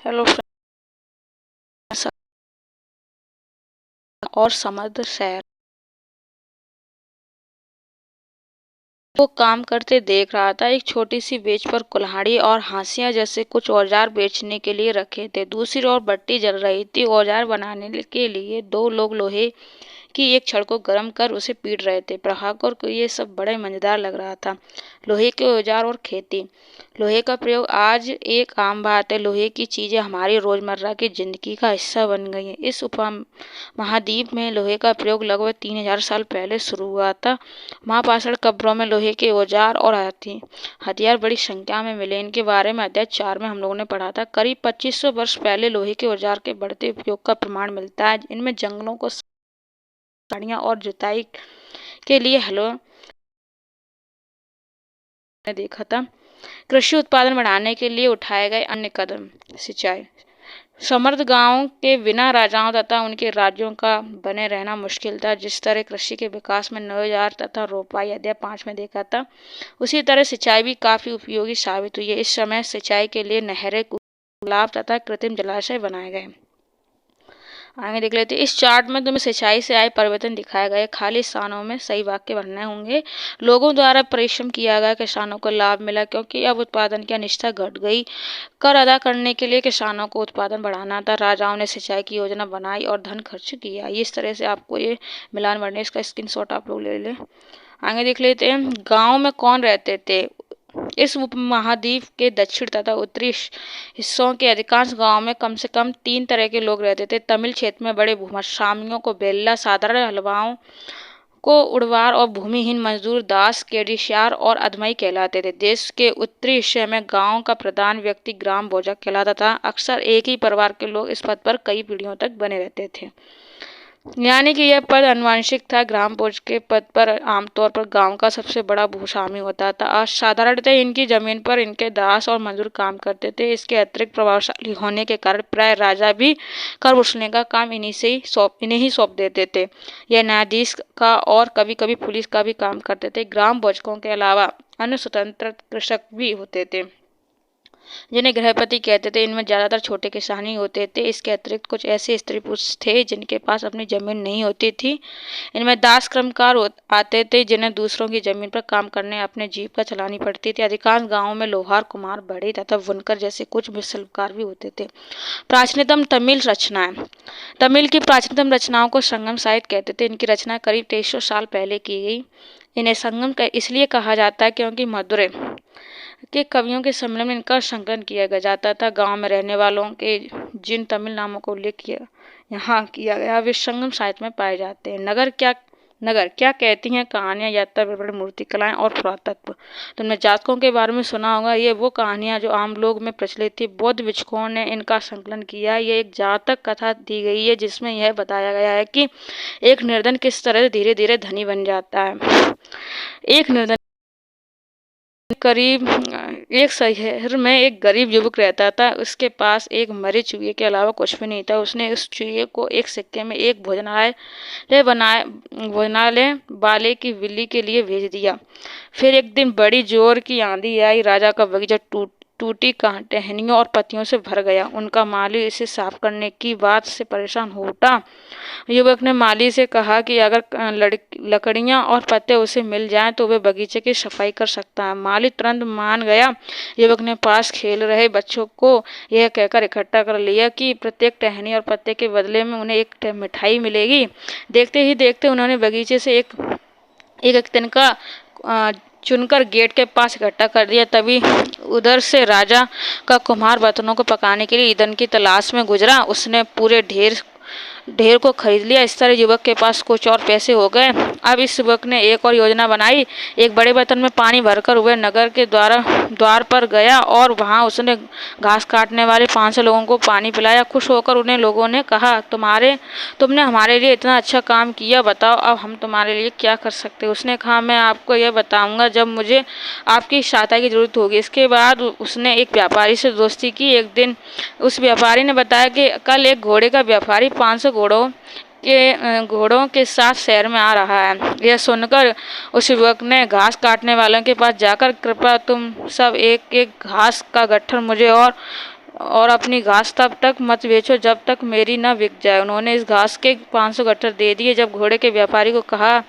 Hello friends. और समृद्ध शहर वो काम करते देख रहा था। एक छोटी सी बेंच पर कुल्हाड़ी और हांसिया जैसे कुछ औजार बेचने के लिए रखे थे। दूसरी ओर भट्टी जल रही थी। औजार बनाने के लिए दो लोग लोहे की एक छड़ को गर्म कर उसे पीट रहे थे। प्रभाकर को ये सब बड़ा मजेदार लग रहा था। लोहे के औजार और खेती। लोहे का प्रयोग आज एक आम बात है। लोहे की चीजें हमारी रोजमर्रा की जिंदगी का हिस्सा बन गई हैं। इस महाद्वीप में लोहे का प्रयोग लगभग 3000 साल पहले शुरू हुआ था। महापाषाण कब्रों में लोहे के औजार और हथियार बड़ी संख्या में मिले। इनके बारे में अध्याय 4 में हम लोगों ने पढ़ा था। करीब 2500 वर्ष पहले लोहे के औजार के बढ़ते उपयोग का प्रमाण मिलता है। इनमें जंगलों को साड़ियाँ और जुताई के लिए हलों ने देखा था। कृषि उत्पादन बढ़ाने के लिए उठाए गए अन्य कदम। सिंचाई। समृद्ध गांवों के बिना राजाओं तथा उनके राज्यों का बने रहना मुश्किल था। जिस तरह कृषि के विकास में नौजार तथा रोपाई अध्याय 5 में देखा था, उसी तरह सिंचाई भी काफी उपयोगी साबित हुई है। इस समय सिंचाई के लिए नहरें, तालाब तथा कृत्रिम जलाशय बनाए गए। आगे देख लेते हैं। इस चार्ट में तुम्हें सिंचाई से आए परिवर्तन दिखाए गए। खाली स्थानों में सही वाक्य भरने होंगे। लोगों द्वारा परिश्रम किया गया, किसानों को लाभ मिला क्योंकि अब उत्पादन की अनिश्चितता घट गई। कर अदा करने के लिए किसानों को उत्पादन बढ़ाना था। राजाओं ने सिंचाई की योजना बनाई और धन खर्च किया। इस तरह से आपको ये मिलान बढ़ने, इसका स्क्रीनशॉट आप लोग ले लें। आगे देख लेते हैं। गाँव में कौन रहते थे। इस उपमहाद्वीप के दक्षिण तथा उत्तरी हिस्सों के अधिकांश गांवों में कम से कम 3 तरह के लोग रहते थे। तमिल क्षेत्र में बड़े भूस्वामियों को बेल्ला, साधारण हलवाओं को उड़वार और भूमिहीन मजदूर दास, केडिशार और अदमई कहलाते थे। देश के उत्तरी हिस्से में गांव का प्रधान व्यक्ति ग्राम भोजक कहलाता था। अक्सर एक ही परिवार के लोग इस पद पर कई पीढ़ियों तक बने रहते थे, यानी कि यह पद आनुवंशिक था। ग्राम भोज के पद पर आमतौर पर गांव का सबसे बड़ा भूस्वामी होता था। साधारणतः इनकी जमीन पर इनके दास और मजदूर काम करते थे। इसके अतिरिक्त प्रभावशाली होने के कारण प्राय राजा भी कर वसूलने का काम इन्हें ही सौंप देते थे। यह न्यायाधीश का और कभी कभी पुलिस का भी काम करते थे। ग्राम भोजकों के अलावा अन्य स्वतंत्र कृषक भी होते थे जिन्हें गृहपति कहते थे। इनमें ज्यादातर छोटे किसान ही होते थे। इसके अतिरिक्त कुछ ऐसे स्त्री पुरुष थे जिनके पास अपनी जमीन नहीं होती थी। इनमें दास कर्मकार आते थे जिन्हें दूसरों की जमीन पर काम करने अपने जीविका चलानी पड़ती थी। अधिकांश गांवों में लोहार, कुम्हार, बढ़ई तथा बुनकर जैसे कुछ शिल्पकार भी होते थे। प्राचीनतम तमिल रचनाएं। तमिल की प्राचीनतम रचनाओं को संगम साहित्य कहते थे। इनकी रचना करीब 2300 साल पहले की गई। इन्हें संगम इसलिए कहा जाता है क्योंकि मदुरै के कवियों के सम्मेलन में इनका संकलन किया जाता था। गांव में रहने वालों के जिन तमिल नामों का उल्लेख यहाँ किया गया वे संगम साहित्य में पाए जाते हैं। नगर क्या कहती हैं कहानियां, यात्रा, विवरण, मूर्ति कलाएं और पुरातत्व। तुमने जातकों के बारे में सुना होगा। ये वो कहानियां जो आम लोग में प्रचलित थी। बौद्ध भिक्षुओं ने इनका संकलन किया। ये एक जातक कथा दी गई है जिसमें यह बताया गया है कि एक निर्धन किस तरह धीरे धीरे धनी बन जाता है। एक निर्धन करीब एक शहर में एक गरीब युवक रहता था। उसके पास एक मरे चूहे के अलावा कुछ भी नहीं था। उसने उस चूहे को एक सिक्के में एक भोजनालय वाले की बिल्ली के लिए भेज दिया। फिर एक दिन बड़ी जोर की आंधी आई। राजा का बगीचा टूटी टहनियों और पत्तियों से भर गया। उनका माली इसे साफ करने की बात से परेशान हो उठा। युवक ने माली से कहा कि अगर लकड़ियां और पत्ते उसे मिल जाएं तो वे बगीचे की सफाई कर सकता है। माली तुरंत मान गया। युवक ने पास खेल रहे बच्चों को यह कहकर इकट्ठा कर लिया कि प्रत्येक टहनी और पत्ते के बदले में उन्हें एक मिठाई मिलेगी। देखते ही देखते उन्होंने बगीचे से एक तिनका चुनकर गेट के पास इकट्ठा कर दिया। तभी उधर से राजा का कुम्हार बर्तनों को पकाने के लिए ईंधन की तलाश में गुजरा। उसने पूरे ढेर को खरीद लिया। इस तरह युवक के पास कुछ और पैसे हो गए। अब इस युवक ने एक और योजना बनाई। एक बड़े बर्तन में पानी भरकर वह नगर के द्वार पर गया और वहां उसने घास काटने वाले 500 लोगों को पानी पिलाया। खुश होकर उन्हें लोगों ने कहा, तुमने हमारे लिए इतना अच्छा काम किया, बताओ अब हम तुम्हारे लिए क्या कर सकते हैं। उसने कहा, मैं आपको यह बताऊंगा जब मुझे आपकी सहायता की जरूरत होगी। इसके बाद उसने एक व्यापारी से दोस्ती की। एक दिन उस व्यापारी ने बताया कि कल एक घोड़े का व्यापारी 500 घोड़ों के साथ शहर में आ रहा है। यह सुनकर उस युवक ने घास काटने वालों के पास जाकर, कृपया तुम सब एक एक घास का गट्ठर मुझे और और अपनी घास तब तक मत बेचो जब तक मेरी न बिक जाए। उन्होंने इस घास के 500 गट्ठर दे दिए। जब घोड़े के व्यापारी को कहा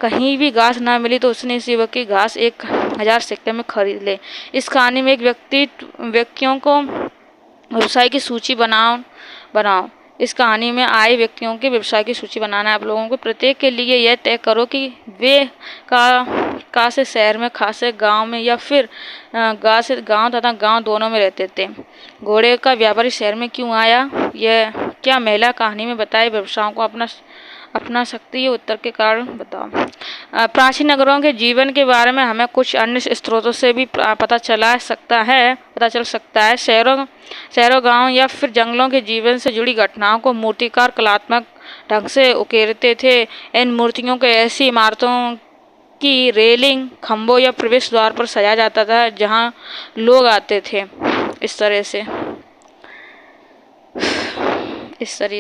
कहीं भी घास ना मिली तो उसने इस युवक की घास 1000 सिक्के में खरीद ले। इस कहानी में एक व्यक्तियों को व्यवसाय की सूची बनाओ। इस कहानी में आए व्यक्तियों के व्यवसाय की सूची बनाना है आप लोगों को। प्रत्येक के लिए यह तय करो कि वे का से शहर में, खा से गांव में, या फिर गा से गांव तथा गांव दोनों में रहते थे। घोड़े का व्यापारी शहर में क्यों आया, यह क्या महिला कहानी में बताए व्यवसायों को अपना सकती है, उत्तर के कारण बताओ। प्राचीन नगरों के जीवन के बारे में हमें कुछ अन्य स्रोतों से भी पता चल सकता है। शहरों गांव या फिर जंगलों के जीवन से जुड़ी घटनाओं को मूर्तिकार कलात्मक ढंग से उकेरते थे। इन मूर्तियों को ऐसी इमारतों की रेलिंग, खंभों या प्रवेश द्वार पर सजाया जाता था जहां लोग आते थे। इस तरह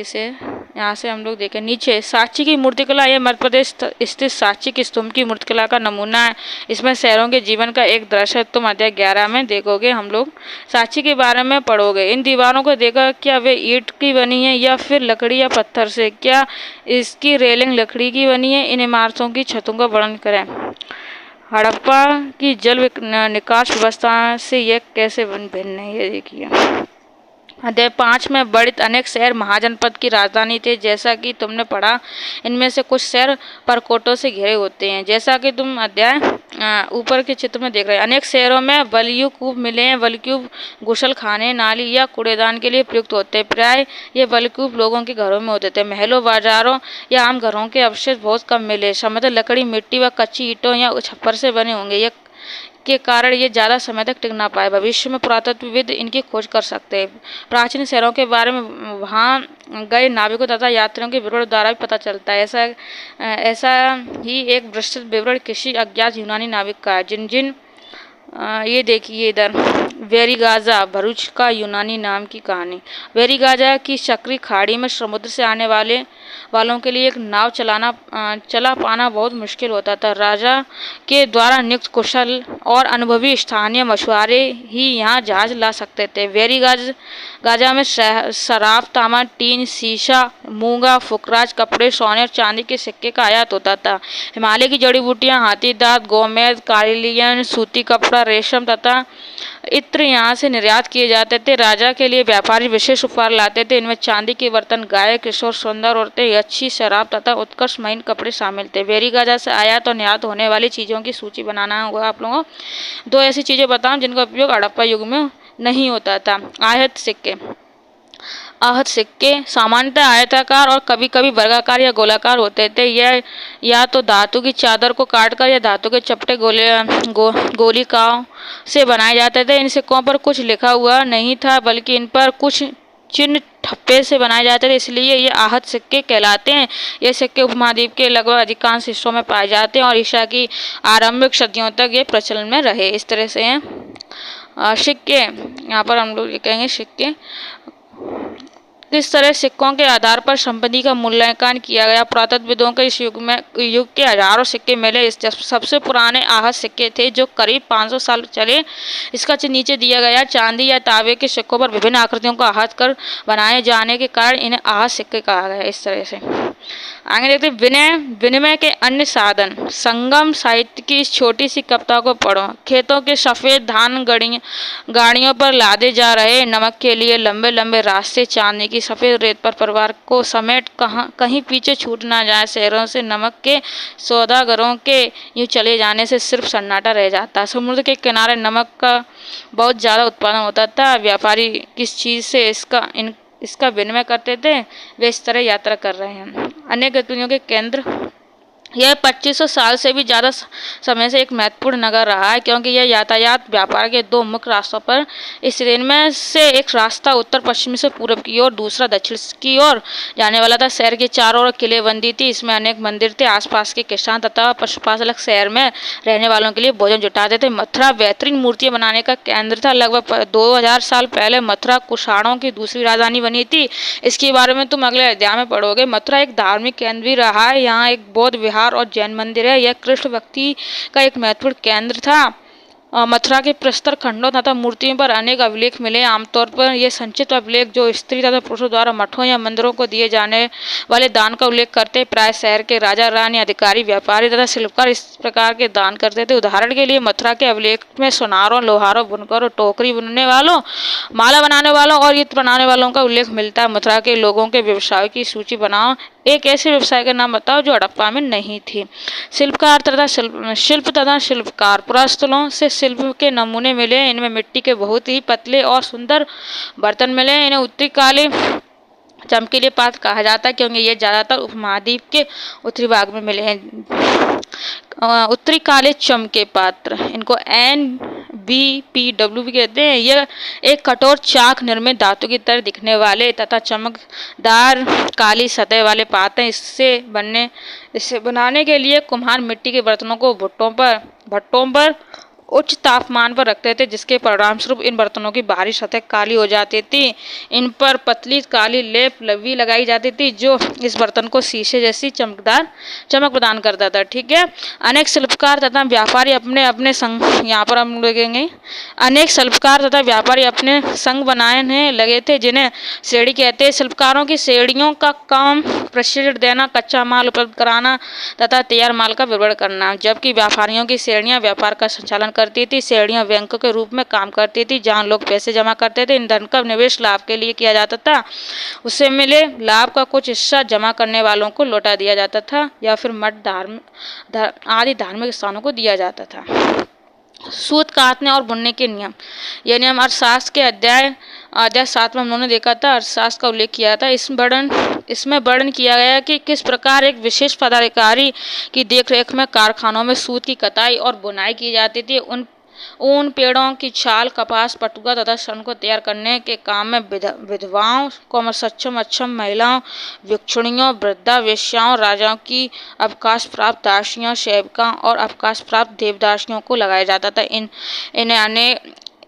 से यहाँ से हम लोग देखें नीचे सांची की मूर्तिकला। यह मध्य प्रदेश स्थित सांची की स्तंभ की मूर्तिकला का नमूना है। इसमें शहरों के जीवन का एक दृश्य तुम अध्याय 11 में देखोगे। हम लोग सांची के बारे में पढ़ोगे। इन दीवारों को देखा, क्या वे ईंट की बनी है या फिर लकड़ी या पत्थर से? क्या इसकी रेलिंग लकड़ी की बनी है? इन इमारतों की छतों का वर्णन करें। हड़प्पा की जल निकास व्यवस्था से यह कैसे भिन्न है, ये देखिए। अध्याय 5 में वर्णित अनेक शहर महाजनपद की राजधानी थे। जैसा कि तुमने पढ़ा, इनमें से कुछ शहर परकोटों से घिरे होते हैं, जैसा कि तुम अध्याय ऊपर के चित्र में देख रहे हैं। अनेक शहरों में वल्यूकूप मिले हैं। वल्यूकूप गुसल खाने, नाली या कूड़ेदान के लिए प्रयुक्त होते हैं। प्राय ये वल्यूकूप लोगों के घरों में होते थे। महलों, बाजारों या आम घरों के अवशेष बहुत कम मिले। समतल लकड़ी, मिट्टी व कच्ची ईंटों या छप्पर से बने होंगे। यह के कारण ये ज़्यादा समय तक टिक ना पाए। भविष्य में पुरातत्वविद इनकी खोज कर सकते हैं। प्राचीन शहरों के बारे में वहाँ गए नाविकों तथा यात्रियों के विवरण द्वारा भी पता चलता है। ऐसा ही एक विस्तृत विवरण किसी अज्ञात यूनानी नाविक का है। ये देखिए इधर, वेरीगाजा, भरूच का यूनानी नाम की कहानी। वेरीगाजा की सकरी खाड़ी में समुद्र से आने वालों के लिए एक नाव चला पाना बहुत मुश्किल होता था। राजा के द्वारा नियुक्त कुशल और अनुभवी स्थानीय मछुआरे ही यहाँ जहाज ला सकते थे। वेरीगाजा में शराब, तांबा, टीन, शीशा, मूंगा, फुकराज, कपड़े, सोने और चांदी के सिक्के का आयात होता था। हिमालय की जड़ी बूटियाँ, हाथी दांत, गोमेद, कार्लियन, सूती कपड़ा, रेशम तथा इत्र यहाँ से निर्यात किए जाते थे। राजा के लिए व्यापारी विशेष उपहार लाते थे। इनमें चांदी के बर्तन, गाय, किशोर, सुंदर औरतें, अच्छी शराब तथा उत्कृष्ट महीन कपड़े शामिल थे। वेरीगाजा से आयात और निर्यात होने वाली चीज़ों की सूची बनाना होगा आप लोगों को। 2 ऐसी चीज़ें बताऊं जिनका उपयोग हड़प्पा युग में नहीं होता था। आहत सिक्के सामान्यतः आयताकार और कभी कभी वर्गाकार या गोलाकार होते थे। यह या तो धातु की चादर को काटकर या धातु के चपटे गोलिकाओं से बनाए जाते थे। इन सिक्कों पर कुछ लिखा हुआ नहीं था, बल्कि इन पर कुछ चिन्ह ठप्पे से बनाए जाते थे, इसलिए ये आहत सिक्के कहलाते हैं। ये सिक्के उपमहाद्वीप के लगभग अधिकांश हिस्सों में पाए जाते हैं और ईसा की आरंभिक सदियों तक ये प्रचलन में रहे। इस तरह से हैं सिक्के। यहाँ पर हम लोग कहेंगे सिक्के किस तरह सिक्कों के आधार पर संपत्ति का मूल्यांकन किया गया। पुरातत्वविदों के इस युग के हजारों सिक्के मिले। सबसे पुराने आहत सिक्के थे जो करीब 500 साल चले। इसका चिन्ह नीचे दिया गया। चांदी या तांबे के सिक्कों पर विभिन्न आकृतियों को आहत कर बनाए जाने के कारण इन्हें आहत सिक्के कहा गया। इस तरह से आगे देखते विनिमय के अन्य साधन। संगम साहित्य की इस छोटी सी कविता को पढ़ो। खेतों के सफ़ेद धान गाड़ियों पर लादे जा रहे नमक के लिए लंबे लंबे रास्ते, चांदी की सफ़ेद रेत पर परिवार को समेट कहीं पीछे छूट ना जाए। शहरों से नमक के सौदागरों के यूँ चले जाने से सिर्फ सन्नाटा रह जाता। समुद्र के किनारे नमक का बहुत ज़्यादा उत्पादन होता था। व्यापारी किस चीज़ से इसका विनिमय करते थे, वे इस तरह यात्रा कर रहे हैं। अनेक गतिविधियों के केंद्र। यह 2500 साल से भी ज़्यादा समय से एक महत्वपूर्ण नगर रहा है, क्योंकि यह यातायात व्यापार के 2 मुख्य रास्तों पर स्थित। इनमें से एक रास्ता उत्तर पश्चिम से पूर्व की ओर, दूसरा दक्षिण की ओर जाने वाला था। शहर के चारों ओर किलेबंदी थी। इसमें अनेक मंदिर थे। आसपास के किसान तथा पशुपालक शहर में रहने वालों के लिए भोजन जुटाते थे। मथुरा बेहतरीन मूर्तियाँ बनाने का केंद्र था। लगभग 2000 साल पहले मथुरा कुषाणों की दूसरी राजधानी बनी थी। इसके बारे में तुम अगले अध्याय में पढ़ोगे। मथुरा एक धार्मिक केंद्र भी रहा है। यहाँ एक बौद्ध विहार और जैन मंदिर है। यह कृष्ण भक्ति का एक महत्वपूर्ण केंद्र था। मथुरा के प्रस्तर खंडों तथा मूर्तियों पर अनेक अभिलेख मिले। आमतौर पर ये संचित अभिलेख जो स्त्री तथा पुरुषों द्वारा मठों या मंदिरों को दिए जाने वाले दान का उल्लेख करते। प्राय शहर के राजा रानी, अधिकारी, व्यापारी तथा शिल्पकार इस प्रकार के दान करते थे। उदाहरण के लिए मथुरा के अभिलेख में सोनारों, लोहारों, बुनकरों, टोकरी बुनने वालों, माला बनाने वालों और इत्र बनाने वालों का उल्लेख मिलता है। मथुरा के लोगों के व्यवसाय की सूची बनाओ। एक ऐसे व्यवसाय का नाम बताओ जो हड़प्पा में नहीं थी। शिल्पकार तथा शिल्प तथा शिल्पकार। पुरास्थलों से शिल्प के नमूने मिले। इनमें मिट्टी के बहुत ही पतले और सुंदर बर्तन मिले। इन्हें उत्तरी काले चमकीले पात्र कहा जाता है क्योंकि ये ज्यादातर उपमहाद्वीप के उत्तरी भाग में मिले हैं। उत्तरी काले चमके पात्र, इनको NBPW भी कहते हैं। यह एक कठोर चाक निर्मित धातु की तरह दिखने वाले तथा चमकदार काली सतह वाले पात्र हैं। इसे बनाने के लिए कुम्हार मिट्टी के बर्तनों को भट्टों पर उच्च तापमान पर रखते थे, जिसके परिणामस्वरूप इन बर्तनों की बाहरी सतह काली हो जाती थी। इन पर पतली काली लेप भी लगाई जाती थी जो इस बर्तन को शीशे जैसी चमकदार चमक प्रदान करता था। ठीक है। अनेक शिल्पकार तथा व्यापारी अपने संग, यहाँ पर हम देखेंगे, अनेक शिल्पकार तथा व्यापारी अपने संग बनाने लगे थे जिन्हें श्रेणी कहते हैं। शिल्पकारों की श्रेणियों का काम प्रशिक्षण देना, कच्चा माल उपलब्ध कराना तथा तैयार माल का विवरण करना, जबकि व्यापारियों की श्रेणियां व्यापार का संचालन करती थी। श्रेणियां बैंक के रूप में काम करती थी जहां लोग पैसे जमा करते थे। इन धन का निवेश लाभ के लिए किया जाता था। उससे मिले लाभ का कुछ हिस्सा जमा करने वालों को लौटा दिया जाता था या फिर मठ आदि धार्मिक स्थानों को दिया जाता था। सूत काटने और बुनने के नियम। यह नियम अर्थशास्त्र के अध्याय 7 में उन्होंने देखा था। अर्थशास्त्र का उल्लेख किया था। इसमें वर्णन किया गया कि किस प्रकार एक विशेष पदाधिकारी की देखरेख में कारखानों में सूत की कताई और बुनाई की जाती थी। ऊन, पेड़ों की छाल, कपास, पटुआ तथा सन को तैयार करने के काम में विधवाओं को, सक्षम अक्षम महिलाओं, भिक्षुणियों, वृद्धा, वेश्याओं, राजाओं की अवकाश प्राप्त दासियों, सेविकाओं और अवकाश प्राप्त देवदासियों को लगाया जाता था।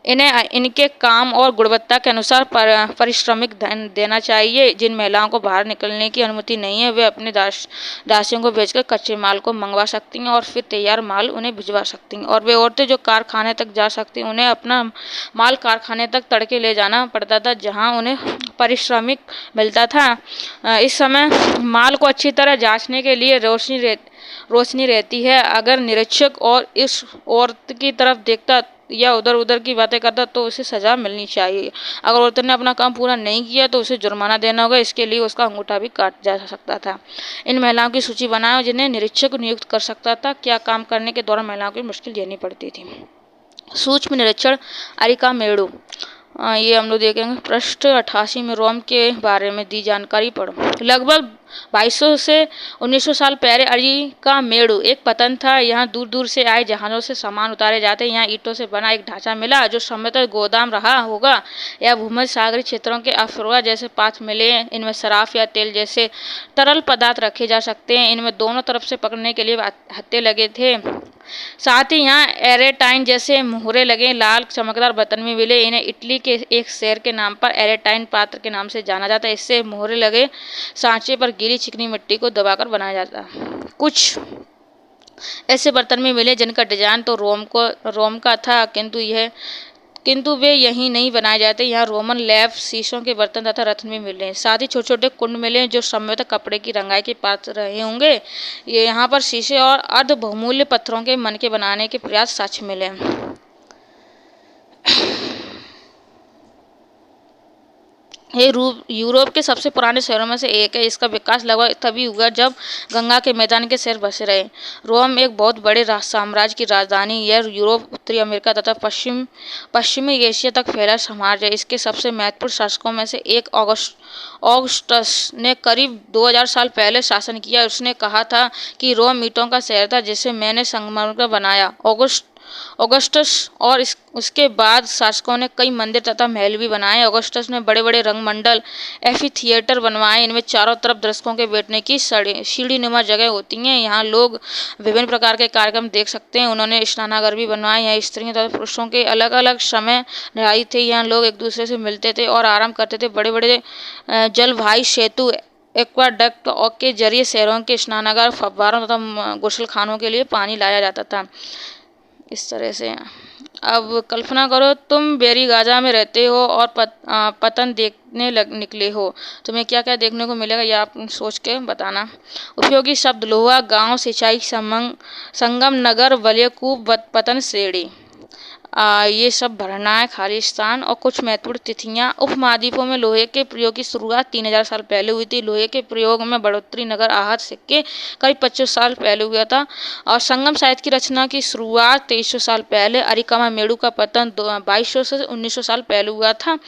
इन्हें इनके काम और गुणवत्ता के अनुसार पारिश्रमिक धन देना चाहिए। जिन महिलाओं को बाहर निकलने की अनुमति नहीं है वे अपने दासियों को भेजकर कच्चे माल को मंगवा सकती हैं और फिर तैयार माल उन्हें भिजवा सकती हैं। और वे औरतें जो कारखाने तक जा सकती हैं उन्हें अपना माल कारखाने तक तड़के ले जाना पड़ता था जहां उन्हें पारिश्रमिक मिलता था। इस समय माल को अच्छी तरह जांचने के लिए रोशनी रहती है। अगर निरीक्षक और इस औरत की तरफ देखता या उधर की बातें करता तो उसे सजा मिलनी चाहिए। अगर औरत ने अपना काम पूरा नहीं किया तो उसे जुर्माना देना होगा। इसके लिए उसका अंगूठा भी काट जा सकता था। इन महिलाओं की सूची बनाओ जिन्हें निरीक्षक नियुक्त कर सकता था। क्या काम करने के दौरान महिलाओं की मुश्किल झेलनी पड़ती थी। सूक्ष्म निरीक्षण अरिका मेड़ू। ये हम लोग देखेंगे। पृष्ठ 88 में रोम के बारे में दी जानकारी पढ़ो। लगभग 2200 से 1900 साल पहले अरिका मेड़ू एक पतन था। यहाँ दूर दूर से आए जहाज़ों से सामान उतारे जाते। यहाँ ईंटों से बना एक ढांचा मिला जो संभवतः गोदाम रहा होगा या भूमध्य सागरीय क्षेत्रों के अफरोआ जैसे पात्र मिले। इनमें शराब या तेल जैसे तरल पदार्थ रखे जा सकते हैं। इनमें दोनों तरफ से पकड़ने के लिए हत्थे लगे थे। साथ ही यहाँ एरेटाइन जैसे मुहरे लगे लाल चमकदार बर्तन भी मिले। इन्हें इटली के एक शहर के नाम पर एरेटाइन पात्र के नाम से जाना जाता है। इससे मुहरे लगे सांचे पर गीली चिकनी मिट्टी को दबाकर बनाया जाता। कुछ ऐसे बर्तन भी मिले जिनका डिजाइन तो रोम का था किंतु वे यहीं नहीं बनाए जाते। यहाँ रोमन लैब शीशों के बर्तन तथा रत्न भी मिले हैं। साथ ही छोटे छोटे कुंड मिले जो संभवतः कपड़े की रंगाई के पात्र रहे होंगे। ये यहाँ पर शीशे और अर्ध बहुमूल्य पत्थरों के मन के बनाने के प्रयास साक्ष्य मिले। ये यूरोप के सबसे पुराने शहरों में से एक है। इसका विकास लगभग तभी हुआ जब गंगा के मैदान के शहर बसे रहे। रोम एक बहुत बड़े साम्राज्य की राजधानी। यह यूरोप, उत्तरी अमेरिका तथा पश्चिमी एशिया तक फैला साम्राज्य है। इसके सबसे महत्वपूर्ण शासकों में से एक ऑगस्टस ने करीब 2000 साल पहले शासन किया। उसने कहा था कि रोम ईंटों का शहर था जिसे मैंने संगमरमर बनाया। ऑगस्टस और उसके बाद शासकों ने कई मंदिर तथा महल भी बनाए। ऑगस्टस ने बड़े बड़े रंगमंडल एम्फीथिएटर बनवाए। इनमें चारों तरफ दर्शकों के बैठने की सीढ़ी नुमा जगह होती हैं। यहाँ लोग विभिन्न प्रकार के कार्यक्रम देख सकते हैं। उन्होंने स्नानागार भी बनवाए। यहाँ स्त्रियों तथा पुरुषों के अलग अलग समय रिहाई थे। यहाँ लोग एक दूसरे से मिलते थे और आराम करते थे। बड़े बड़े जलवायु सेतु एक्वाडक्ट के जरिए शहरों के स्नानागार, फव्वारों तथा गुसल खानों के लिए पानी लाया जाता था। इस तरह से अब कल्पना करो तुम बेरी गाजा में रहते हो और पतन देखने निकले हो, तुम्हें क्या क्या देखने को मिलेगा यह आप सोच के बताना। उपयोगी शब्द लोहा, गांव, सिंचाई, संगम, नगर, वलयकूप, पतन श्रेणी। ये सब भरना है खाली स्थान। और कुछ महत्वपूर्ण तिथियां। उपमहाद्वीपों में लोहे के प्रयोग की शुरुआत 3000 साल पहले हुई थी। लोहे के प्रयोग में बढ़ोतरी नगर आहत सिक्के करीब 25 साल पहले हुआ था। और संगम साहित्य की रचना की शुरुआत 2300 साल पहले, अरिकामा मेड़ू का पतन 2200 से 1900 साल पहले हुआ था।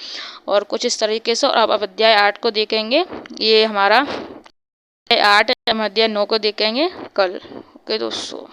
और कुछ इस तरीके से। और अब अध्याय 8 को देखेंगे, ये हमारा 8 अध्याय 9 को देखेंगे कल। ओके दोस्तों।